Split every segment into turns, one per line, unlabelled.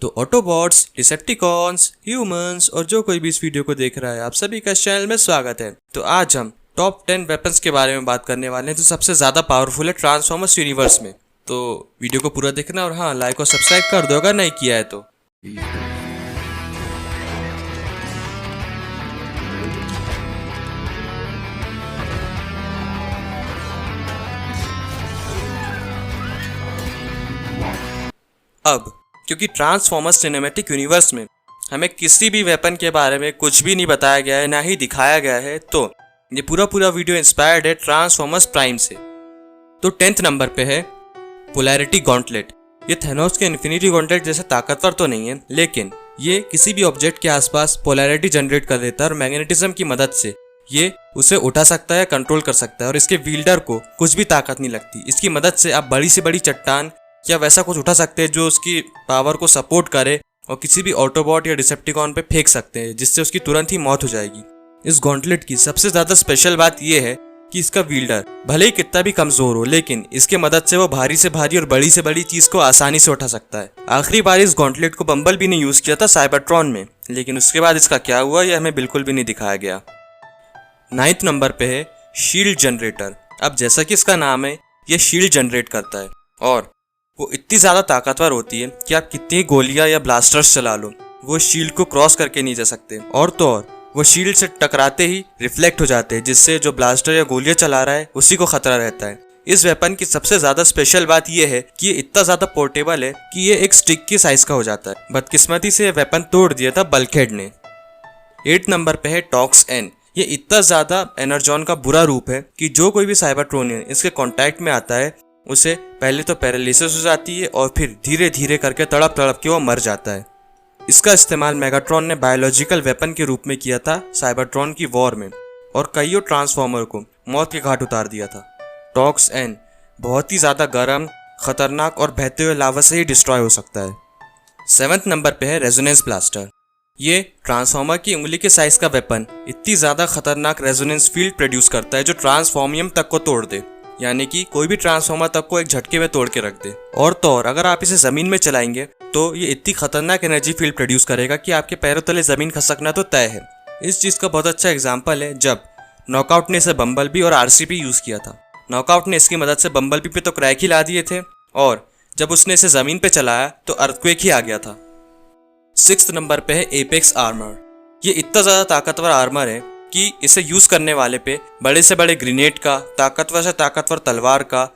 तो Autobots, Decepticons, humans और जो कोई भी इस वीडियो को देख रहा है, आप सभी का इस चैनल में स्वागत है। तो आज हम टॉप 10 वेपन्स के बारे में बात करने वाले हैं जो सबसे ज़्यादा पावरफुल है ट्रांसफॉर्मर्स यूनिवर्स में। तो वीडियो को पूरा देखना और हाँ, लाइक और सब्सक्राइब कर दो अगर नहीं किया है तो। अब क्योंकि ट्रांसफॉर्मर्स सिनेमैटिक यूनिवर्स में हमें किसी भी वेपन के बारे में कुछ भी नहीं बताया गया है, ना ही दिखाया गया है, तो ये पूरा वीडियो इंस्पायर्ड है ट्रांसफॉर्मर्स प्राइम से। तो 10th नंबर पे है पोलैरिटी गॉन्टलेट। ये थेनोस के इन्फिनिटी गॉन्टलेट जैसे ताकतवर तो नहीं है, लेकिन ये किसी भी ऑब्जेक्ट के आसपास पोलैरिटी जनरेट कर देता है और मैग्नेटिज्म की मदद से ये उसे उठा सकता है, कंट्रोल कर सकता है और इसके विल्डर को कुछ भी ताकत नहीं लगती। इसकी मदद से आप बड़ी से बड़ी चट्टान या वैसा कुछ उठा सकते हैं जो उसकी पावर को सपोर्ट करे और किसी भी ऑटोबॉट या डिसेप्टिकॉन पे फेंक सकते हैं, जिससे उसकी तुरंत ही मौत हो जाएगी। इस गॉन्टलेट की सबसे ज्यादा स्पेशल बात यह है कि इसका विल्डर भले ही कितना भी कमजोर हो, लेकिन इसके मदद से वो भारी से भारी और बड़ी से बड़ी चीज को आसानी से उठा सकता है। आखिरी बार इस गॉन्टलेट को बम्बल भी ने यूज किया था साइबरट्रॉन में, लेकिन उसके बाद इसका क्या हुआ यह हमें बिल्कुल भी नहीं दिखाया गया। 9th नंबर पे है शील्ड जनरेटर। अब जैसा कि इसका नाम है, यह शील्ड जनरेट करता है और वो इतनी ज्यादा ताकतवर होती है कि आप कितनी गोलियां या ब्लास्टर्स चला लो, वो शील्ड को क्रॉस करके नहीं जा सकते। और तो और वो शील्ड से टकराते ही रिफ्लेक्ट हो जाते हैं, जिससे जो ब्लास्टर या गोलियां चला रहा है उसी को खतरा रहता है। इस वेपन की सबसे ज्यादा स्पेशल बात यह है कि ये इतना ज्यादा पोर्टेबल है कि ये एक स्टिक के साइज का हो जाता है। बदकिस्मती से यह वेपन तोड़ दिया था बल्कहेड ने। 8th नंबर पे है टॉक्स एन। ये इतना ज्यादा एनर्जॉन का बुरा रूप है कि जो कोई भी साइबरट्रोनियन इसके कांटेक्ट में आता है उसे पहले तो पैरालिसिस हो जाती है और फिर धीरे धीरे करके तड़प तड़प के वो मर जाता है। इसका इस्तेमाल मेगाट्रॉन ने बायोलॉजिकल वेपन के रूप में किया था साइबरट्रॉन की वॉर में और कईयों ट्रांसफॉर्मर को मौत के घाट उतार दिया था। टॉक्स एन बहुत ही ज्यादा गर्म, खतरनाक और बहते हुए लावा से ही डिस्ट्रॉय हो सकता है। 7th नंबर पे है रेजोनेंस ब्लास्टर। ये ट्रांसफॉर्मर की उंगली के साइज का वेपन इतनी ज्यादा खतरनाक रेजोनेंस फील्ड प्रोड्यूस करता है जो ट्रांसफॉर्मियम तक को तोड़ दे, यानी कि कोई भी ट्रांसफॉर्मर तक को एक झटके में तोड़ के रख दे। और तो और अगर आप इसे जमीन में चलाएंगे तो ये इतनी खतरनाक एनर्जी फील्ड प्रोड्यूस करेगा कि आपके पैरों तले जमीन खसकना तो तय है। इस चीज का बहुत अच्छा एग्जांपल है जब नॉकआउट ने इसे बम्बलबी और आरसीबी यूज किया था। नॉकआउट ने इसकी मदद से बम्बलबी पे तो क्रैक ही ला दिए थे और जब उसने इसे जमीन पे चलाया तो अर्थक्वेक ही आ गया था। 6th नंबर पे है एपेक्स आर्मर। ये इतना ज्यादा ताकतवर आर्मर है कि इसे यूज करने वाले पे बड़े से बड़े ग्रेनेड का, ताकतवर से ताकतवर तलवार का,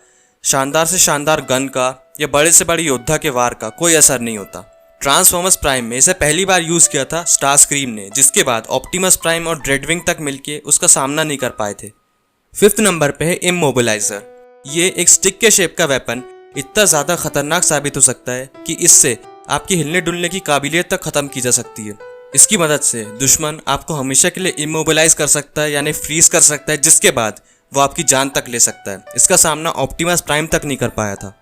शानदार से शानदार गन का या बड़े से बड़े योद्धा के वार का कोई असर नहीं होता। ट्रांसफॉर्मर्स प्राइम में इसे पहली बार यूज किया था स्टार स्क्रीम ने, जिसके बाद ऑप्टिमस प्राइम और ड्रेडविंग तक मिलके उसका सामना नहीं कर पाए थे। 5th नंबर पे है इमोबिलाइजर। ये एक स्टिक के शेप का वेपन इतना ज्यादा खतरनाक साबित हो सकता है कि इससे आपकी हिलने डुलने की काबिलियत तक खत्म की जा सकती है। इसकी मदद से दुश्मन आपको हमेशा के लिए इमोबिलाइज कर सकता है, यानी फ्रीज कर सकता है, जिसके बाद वो आपकी जान तक ले सकता है। इसका सामना ऑप्टिमस प्राइम तक नहीं कर पाया था।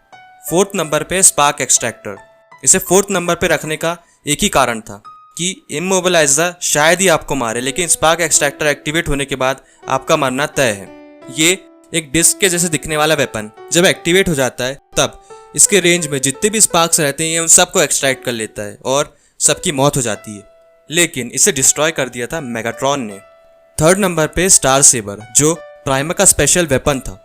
4th नंबर पे स्पार्क एक्सट्रैक्टर। इसे 4th नंबर पे रखने का एक ही कारण था कि इमोबिलाइजर शायद ही आपको मारे, लेकिन स्पार्क एक्सट्रैक्टर एक्टिवेट होने के बाद आपका मरना तय है। ये एक डिस्क के जैसे दिखने वाला वेपन जब एक्टिवेट हो जाता है तब इसके रेंज में जितने भी स्पार्क्स रहते हैं उन सबको एक्सट्रैक्ट कर लेता है और सबकी मौत हो जाती है, लेकिन इसे डिस्ट्रॉय कर दिया था मेगाट्रॉन ने। 3rd नंबर पे स्टार सेबर, जो प्राइम का स्पेशल वेपन था।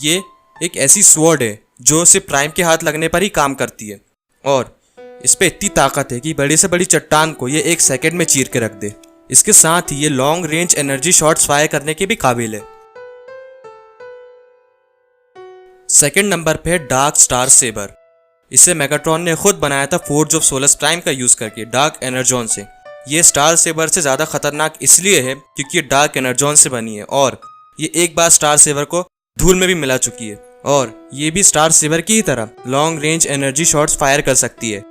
ये एक ऐसी स्वॉर्ड है जो सिर्फ प्राइम के हाथ लगने पर ही काम करती है और इस पे इतनी ताकत है कि बड़ी से बड़ी चट्टान को ये 1 सेकंड में चीर के रख दे। इसके साथ ही ये long range energy shots fire करने के भी काबिल है। 2nd नंबर पे है डार्क स्टार सेबर। इसे मेगाट्रॉन ने खुद बनाया था फोर्ज ऑफ सोलस प्राइम का यूज करके डार्क एनर्जॉन से। ये स्टार सेबर से ज्यादा खतरनाक इसलिए है क्योंकि ये डार्क एनर्जॉन से बनी है और ये एक बार स्टार सेबर को धूल में भी मिला चुकी है और ये भी स्टार सेबर की ही तरह long range energy shots fire कर सकती है।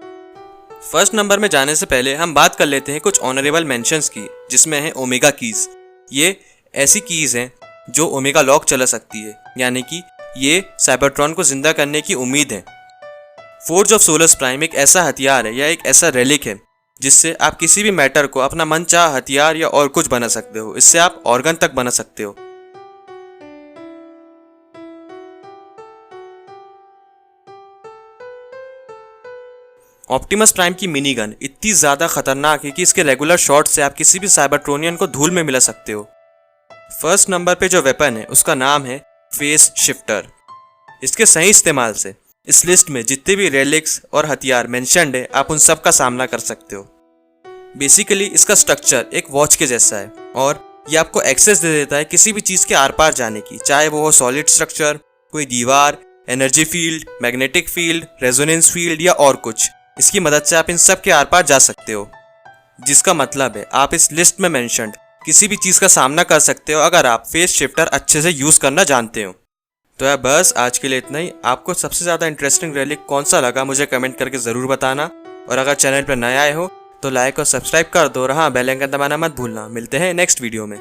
1st नंबर में जाने से पहले हम बात कर लेते हैं कुछ ऑनरेबल मेंशंस की, जिसमें है ओमेगा कीज। ये ऐसी कीज हैं जो ओमेगा लॉक चला सकती है, यानी कि ये साइबरट्रॉन को जिंदा करने की उम्मीद है। फोर्ज ऑफ सोलस प्राइम एक ऐसा हथियार है या एक ऐसा रेलिक है जिससे आप किसी भी मैटर को अपना मनचाहा हथियार या और कुछ बना सकते हो। इससे आप ऑर्गन तक बना सकते हो। ऑप्टिमस प्राइम की मिनी गन इतनी ज़्यादा खतरनाक है कि इसके रेगुलर शॉट से आप किसी भी साइबरट्रोनियन को धूल में मिला सकते हो। फर्स्ट नंबर पे जो वेपन है उसका नाम है फेस शिफ्टर। इसके सही इस्तेमाल से इस लिस्ट में जितने भी रेलिक्स और हथियार मेंशन्ड है आप उन सब का सामना कर सकते हो। बेसिकली इसका स्ट्रक्चर एक वॉच के जैसा है और ये आपको एक्सेस दे देता है किसी भी चीज़ के आर पार जाने की, चाहे वो हो सॉलिड स्ट्रक्चर, कोई दीवार, energy field, magnetic field, resonance field या और कुछ। इसकी मदद से आप इन सब के आर पार जा सकते हो, जिसका मतलब है आप इस लिस्ट में मेंशन्ड किसी भी चीज़ का सामना कर सकते हो अगर आप फेस शिफ्टर अच्छे से यूज़ करना जानते हो। तो यार बस आज के लिए इतना ही। आपको सबसे ज़्यादा इंटरेस्टिंग रेलिक कौन सा लगा मुझे कमेंट करके ज़रूर बताना, और अगर चैनल पर नए आए हो तो लाइक और सब्सक्राइब कर दो और हाँ बेल आइकन दबाना मत भूलना। मिलते हैं नेक्स्ट वीडियो में।